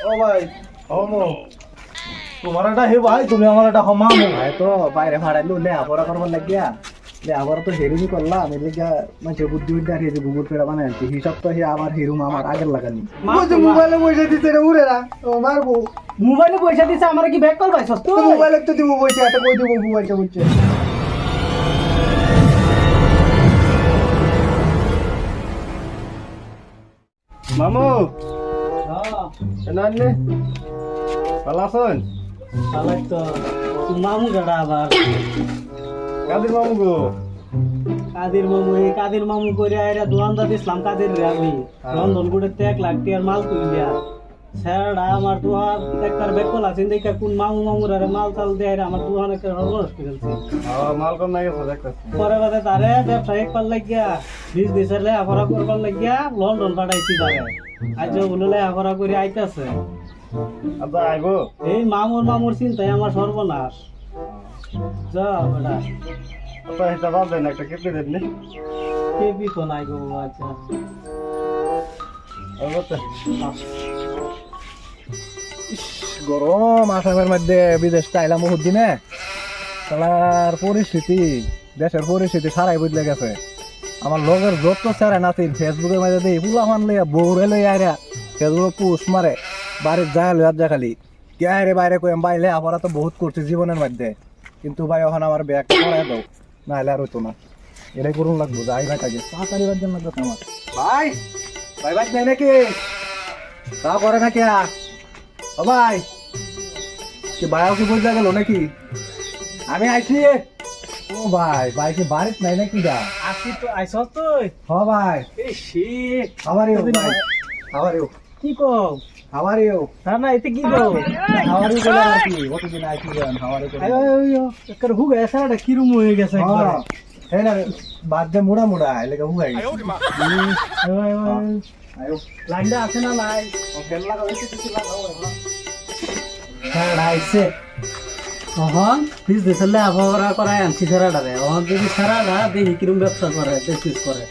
ও ভাই তোমার একটা হে ভাই তুমি আমার একটা হমামু ভাই তো বাইরে ভাড়াইলো লেখাপড়া করবার লাগিয়া লেখাপড়া তো হেরুমি করলাম এর লিগা মানে বুদ্ধি বিদ্যা আর এই যে গুগল পে বানাই আনছি হিসাব তো হে আমার হেরুম আমার আগের লাগানি মোবাইলে পয়সা দিতে রে উড়ে না মারবো মোবাইলে পয়সা দিছে আমার কি ব্যাক কল পাইছস তো মোবাইলে তো দিব পয়সা এটা কই দিব মোবাইলটা বুঝছে মামু এনানে ভালো আছেন ভালো তো মামু গাড়া আবার কাদের মামু গো কাদের মামু করে আইরা দোয়ানদা দিছিলাম কাদের রে আমি রন্ধন করে 1 লাখ টাকার মাল তুলিয়া স্যারডা আমার দোয়ার একবার বেকল আছে দেখা কোন মামুর আরে মাল চাল দেয় আমার দোয়ান একটা সর্বনাশ করে ফেলছে মাল কম নাই গেছে দেখতেছি পরে বাদে তারে ব্যবসায়িক পার লাগিয়া বিজনেসের লেখাপড়া করবার লাগিয়া লন্ডন পাঠাইছি তারে আজ বলে লেখাপড়া করে আইতাছে আচ্ছা আইবো এই মামুর চিন্তায় আমার সর্বনাশ যা বেটা আচ্ছা এটা ভাববেন একটা কেটে দেন নি কে বিতো নাই গো আচ্ছা গরম আসামের মধ্যে বিদেশ চাইলাম বহুত দিনে তার পরিস্থিতি দেশের পরিস্থিতি সারাই বদলে গেছে আমার লগের যত সেরা নাতিন ফেসবুকের মধ্যে দিই পুলা মান লইয়া বউরে লইয়া আইরা ফেসবুকে পোস্ট মারে বাড়ির যায় লইয়া যা খালি কে রে বাইরে কই বাইলে আমরা তো বহুত করছি জীবনের মধ্যে কিন্তু ভাই ওখানে আমার ব্যাগ করাই দাও নাহলে আর হইতো না এটাই করুন লাগবো যাই ভাই কাজে তাড়াতাড়ি বাদ জন্য আমার ভাই ভাই ভাই নেই নাকি তা করে না কে ও ভাই কি ভাইও কি বুঝতে গেল নাকি আমি আইছি ও ভাই কি বাড়িতে নাই নাকি যা আসি তো আইছস তুই হ ভাই এই শি হাউ আর ইউ ভাই হাউ আর ইউ কি কও হাউ আর ইউ না এতে কি গো হাউ আর ইউ বলে আর কি কতদিন আইছি জান হাউ আর ইউ আয়ো একটা হুগ এসাটা কিরম হয়ে গেছে একবার হ্যাঁ না বাদ দে মুড়া এলাকা হুগাই আয়ো লাইনটা আছে না নাই খেল লাগা হইছে কিছু লাগাও হ্যাঁ আইছে ওহন বিজনেস এর লেখাপড়া করাই আনছি সারাটা রে ওহন যদি সারাটা দেখি কিরম ব্যবসা করে বিজনেস করে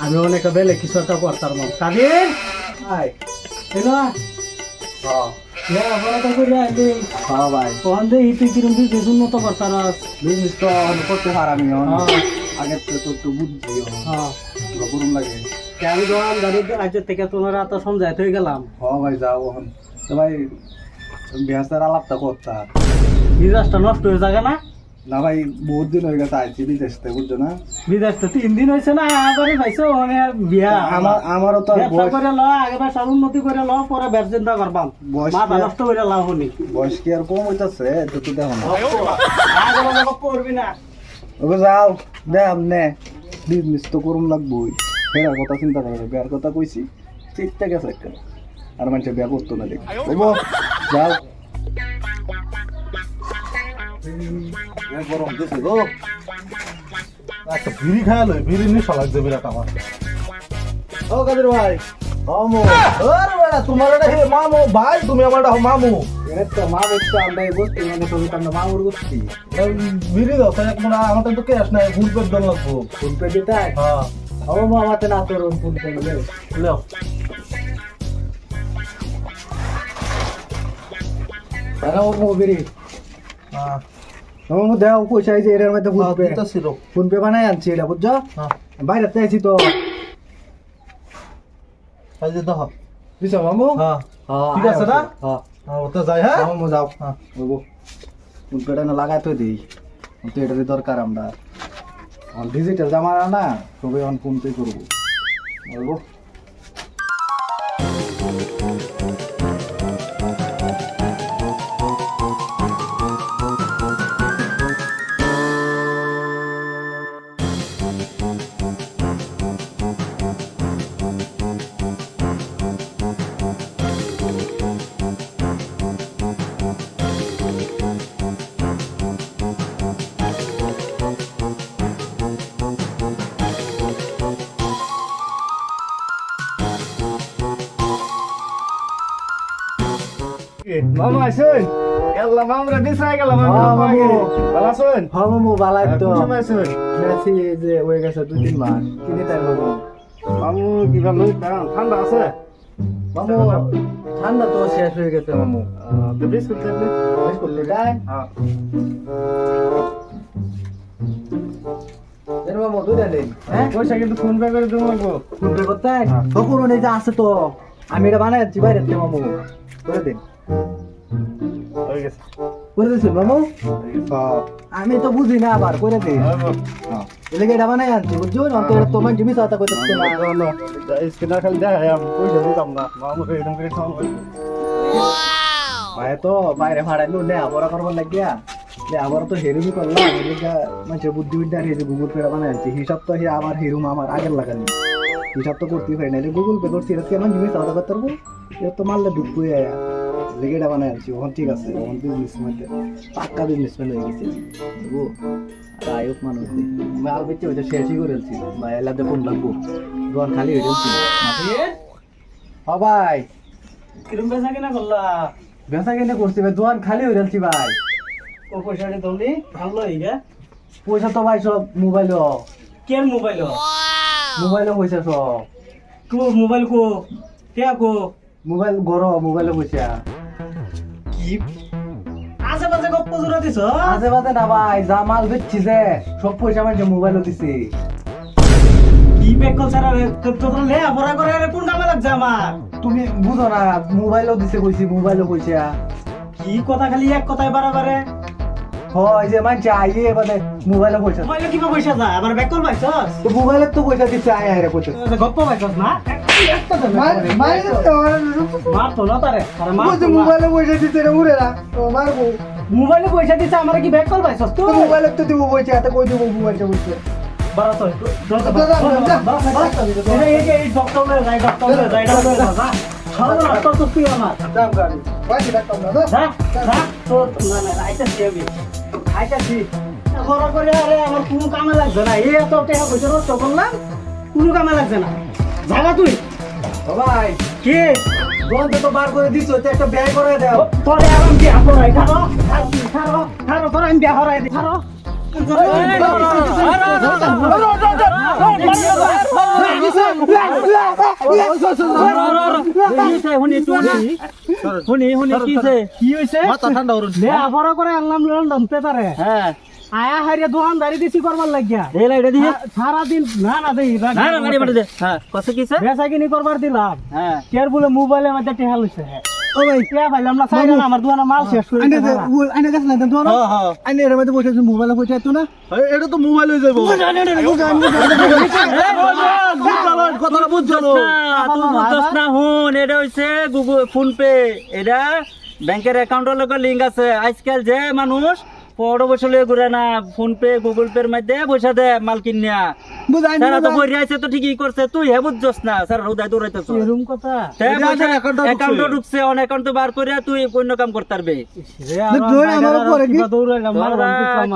আমি অনেক বেলে কিছু একটা করতাম কাদের হাই এলো হ্যাঁ লেখাপড়া তো করে আইলি হ্যাঁ ভাই ওহন দেখি তুই কিরম বিজনেস উন্নত করতাম বিজনেস তো করতে পারানি আগে তো একটু বুঝছি হ্যাঁ গরম লাগে আমি দোকান গাড়ির আজের থেকে তোমার এত সমঝাইতে হয়ে গেলাম হ্যাঁ ভাই যাও এখন তো ভাই বিহাসের আলাপটা করতা বিদেশটা নষ্ট হয়ে যাবে না না ভাই বহুত দিন হয়ে গেছে আইছি বিদেশ থেকে বুঝছো না বিদেশ তো 3 দিন হয়েছে না আবারই পাইছো মানে বিয়া আমারও তো ব্যবসা করে ল আগেবার সব উন্নতি করে ল পরে ব্যবসা চিন্তা করবাম মাথা নষ্ট করে লাভ হনি বয়স কি আর কম হইতাছে তো তুই দেখো না আগে করবি না ওকে যাও দে আমনে বিজনেস তো করুন লাগবই ফেরার কথা চিন্তা করে বিয়ার কথা কইছি ঠিক আছে একটা আর মানুষে বিয়া করতো না দেখ যাও গরম দিছে গো একটা বিড়ি খায়ালো বিড়ি নিশা লাগছে বিরাট আমার ও কাদের ভাই মামু আরে বেটা তোমার এটা হে মামু ভাই তুমি আমার এটা মামু একটা মা বলতে আমরা গোষ্ঠী মানে তুমি তোমরা মামুর গোষ্ঠী বিড়ি দাও তাই তোমরা আমাদের তো ক্যাশ নাই ফোন পে দন লাগবো ফোন পে দিতে হ্যাঁ ও মা আমাতে না তোর ফোন পে দিলে লেও তারা ও মোবিরি হ্যাঁ ও দাও পয়সা এই যে এর মধ্যে ফোন পে বানাই আনছি এটা বুঝছো হ্যাঁ বাইরে আইছি তো এই যে দাও দিছো মামু হ্যাঁ ঠিক আছে না হ্যাঁ হ্যাঁ ওটা যাই হ্যাঁ মামু যাও হ্যাঁ বলবো ফোন পেটা না লাগাইতে দিই তো এটারই দরকার আমরা ডিজিটাল জামানা না সবাই অন ফোন পে করবো বলবো মামা আইসুন এল্লা মামরা দিছাই গেল মামা মামু ভালো আছেন হ্যাঁ মামু বালাই তো কোন সময় আইসুন মেসি যে হয়ে গেছে 2-3 মাস কিনে তাই মামু মামু কি ভালো ঠান্ডা আছে মামু ঠান্ডা তো শেষ হয়ে গেছে মামু। বিস্কুট লাগবে? বিস্কুট লেটাই? হ্যাঁ। এর মামু দুইটা দিন। হ্যাঁ? পয়সা কিন্তু ফোন পে করে দেবো লাগবো। ফোন পে করতে? তখন এই যে আছে তো, আমি এটা বানাচ্ছি বাইরে থেকে মামু। করে দিন। হয়ে গেছে। করে দিচ্ছি মামু? হ্যাঁ। আমি তো বুঝি না আবার করে দিন। এলাকা এটা বানাই আনছি বুঝছো? অন্তত এটা তোমার জিনিস আতা করতে না। স্ক্যানার খালি দেখাই আমি পয়সা দিতাম না। মামু এরকম করে খাওয়াবো। ভাই তো বাইরে ভাড়াইলো লেখাপড়া করবার লাগিয়া লেখাপড়া তো হেরুমি করলাম এদিকে মানুষের বুদ্ধি বিদ্যা আর এই যে গুগল পে বানাই আনছি হিসাব তো হে আমার হেরুম আমার আগের লাগানি হিসাব তো করতেই পারি না গুগল পে করছি এটা কেমন জিনিস আলাদা করতে পারবো এটা তো মারলে ডুববো লেগেটা বানাই আনছি ওখান ঠিক আছে ওখান বিজনেসম্যান পাক্কা বিজনেসম্যান হয়ে গেছে বুঝবো আর আয়ুক মানুষ আমি আর বেঁচে হয়েছে শেষই করেছি ভাই এলাতে ফোন লাগবো দোকান খালি হয়ে গেছি ভাই কিরম বেচা কিনা করলা বেচা কিনে করছি ভাই দোকান খালি হয়ে যাচ্ছি ভাই ও পয়সাটা ধরলি ভালো হইগে পয়সা তো ভাই সব মোবাইল কেন মোবাইল পয়সা সব কো মোবাইল কো কে কো মোবাইল গরো মোবাইল পয়সা কি আশেপাশে গপ্প জোড়া দিছ আজে বাজে না ভাই যা মাল বেচছি যে সব পয়সা মানে মোবাইলও দিছি কি বেকল ছাড়া তোর লে ভরা করে কোন কামে লাগছে আমার তুমি বুঝো না মোবাইলও দিছে কইছি মোবাইলও পয়সা কি কথা খালি এক কথায় বারে হয় যে মানছে আইয়ে এবারে মোবাইলও পয়সা মোবাইলে কিবা পয়সা যা আবার বেকল পাইছস তো মোবাইলের তো পয়সা দিচ্ছে আয় আয় রে পয়সা গপ্প পাইছস না একটা দে মার তো না তারে আরে মার তো না। মোবাইলে পয়সা দিচ্ছে রে উড়ে না তো মারবো মোবাইলে পয়সা দিছে আমার কি বেকল পাইছস তো তুই মোবাইলে তো দিব পয়সা এত কই দিব মোবাইলটা বুঝছো বারা তো এই ডক্টর যাই যা ছাড়ো না তো তুই আমার দাম গাড়ি ভাই ডাক্তার না যা যা তো না না আইতাছি আমি আইতাছি বড় করে আরে আমার কোনো কামে লাগছে না এই এত টাকা পয়সা নষ্ট করলাম কোনো কামে লাগছে না জায়গা তুই ও ভাই কে দোকান তো বার করে দিছো তো একটা ব্যয় করে দাও তোরে আমি বিয়া করাই ছাড়ো ছাড়ো তোর আমি বিয়া করাই দি ছাড়ো কি হয়েছে মাথা ঠান্ডা করুন। লেখাপড়া করে আনলাম লন্ডন পেপারে হ্যাঁ। আয়া হারিয়ে দোকানদারি দিছি করবার লাগিয়া সারাদিন না না দেই বেচা কিনি করবার দিলাম হ্যাঁ। কেয়ার বলে মোবাইলের মধ্যে টেহা লইছে ও ভাই টেহা পাইলাম না চাই না আমার দোকানে মাল শেষ করে আইনে আইনে কাছে না তো হ্যাঁ, হ্যাঁ। আইনে এর মধ্যে পয়সা মোবাইলে পয়সা তো না এটা তো মোবাইল হয়ে যাবো। কথাটা বুঝছো না হুন এটা হইছে গুগল ফোন পে এটা ব্যাংকের অ্যাকাউন্টের লগে লিংক আছে আজকাল যে মানুষ পড়ো বসে লয়ে ঘুরে না ফোন পে গুগল পের মধ্যে পয়সা দে মাল কিনিয়া বুঝাই তারা তো বইরে আছে তো ঠিকই করছে তুই হে বুঝছস না স্যার হুদাই দৌড়াইতেছ এরকম কথা অ্যাকাউন্টে ঢুকছে অন অ্যাকাউন্ট বার করে তুই অন্য কাম করতে পারবে আমার উপরে কি দৌড়াইলাম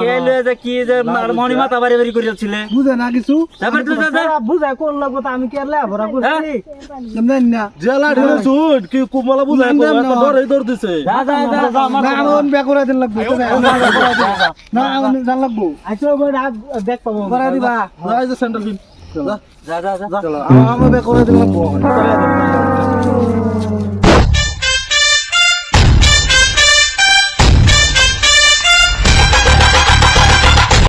কে লয়ে যে কি যে মনি মাথা বাড়ি বাড়ি করিয়াছিলে বুঝে না কিছু তারপর তুই যা বুঝাই কোন লাগবো আমি কি আর লেখাপড়া করছি জানেন না জেলা ঢেলে শুন কি কুমলা বুঝায় ডরে দৌড় দিছে। যা যা যা যা আমার না আমার বে করে দিন লাগবে না আমার জান লাগবো আচ্ছা দেখ পাবো করে দিবা সেন্টার যা যা যা চলো আমার বে করে দিন লাগবো